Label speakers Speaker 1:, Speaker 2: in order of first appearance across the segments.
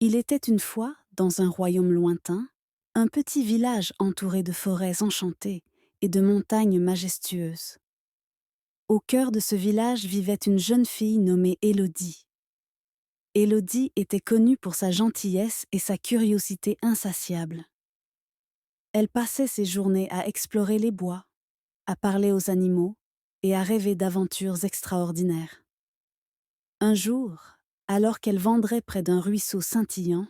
Speaker 1: Il était une fois, dans un royaume lointain, un petit village entouré de forêts enchantées et de montagnes majestueuses. Au cœur de ce village vivait une jeune fille nommée Élodie. Élodie était connue pour sa gentillesse et sa curiosité insatiable. Elle passait ses journées à explorer les bois, à parler aux animaux et à rêver d'aventures extraordinaires. Un jour, alors qu'elle vandrait près d'un ruisseau scintillant,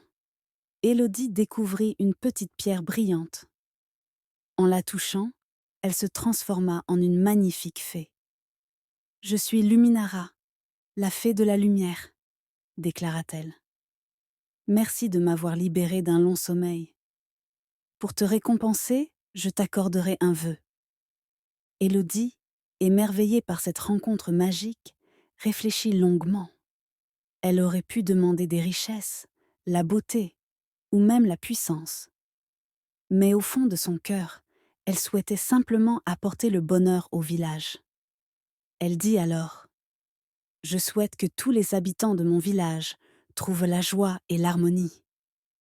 Speaker 1: Élodie découvrit une petite pierre brillante. En la touchant, elle se transforma en une magnifique fée. « Je suis Luminara, la fée de la lumière », déclara-t-elle. « Merci de m'avoir libérée d'un long sommeil. Pour te récompenser, je t'accorderai un vœu. » Élodie, émerveillée par cette rencontre magique, réfléchit longuement. Elle aurait pu demander des richesses, la beauté ou même la puissance. Mais au fond de son cœur, elle souhaitait simplement apporter le bonheur au village. Elle dit alors : « Je souhaite que tous les habitants de mon village trouvent la joie et l'harmonie. »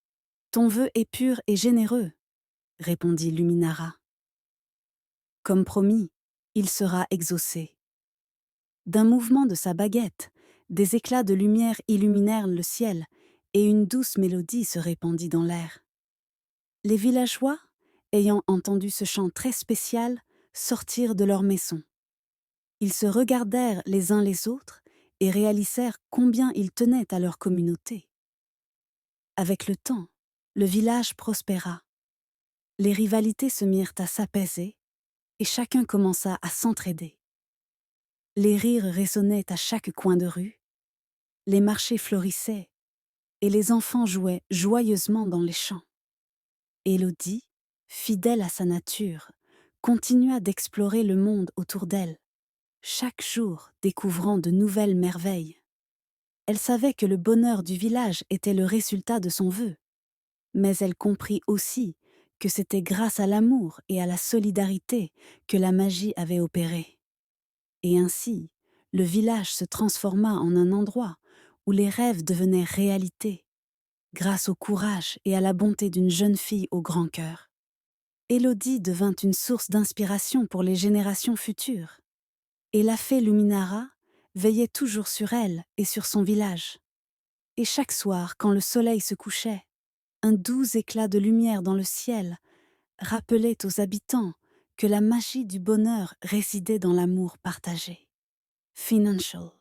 Speaker 1: « Ton vœu est pur et généreux, » répondit Luminara. « Comme promis, il sera exaucé. » D'un mouvement de sa baguette, des éclats de lumière illuminèrent le ciel et une douce mélodie se répandit dans l'air. Les villageois, ayant entendu ce chant très spécial, sortirent de leur maison. Ils se regardèrent les uns les autres et réalisèrent combien ils tenaient à leur communauté. Avec le temps, le village prospéra. Les rivalités se mirent à s'apaiser et chacun commença à s'entraider. Les rires résonnaient à chaque coin de rue, les marchés florissaient et les enfants jouaient joyeusement dans les champs. Élodie, fidèle à sa nature, continua d'explorer le monde autour d'elle, chaque jour découvrant de nouvelles merveilles. Elle savait que le bonheur du village était le résultat de son vœu, mais elle comprit aussi que c'était grâce à l'amour et à la solidarité que la magie avait opéré. Et ainsi, le village se transforma en un endroit où les rêves devenaient réalité, grâce au courage et à la bonté d'une jeune fille au grand cœur. Élodie devint une source d'inspiration pour les générations futures, et la fée Luminara veillait toujours sur elle et sur son village. Et chaque soir, quand le soleil se couchait, un doux éclat de lumière dans le ciel rappelait aux habitants que la magie du bonheur résidait dans l'amour partagé. Financial.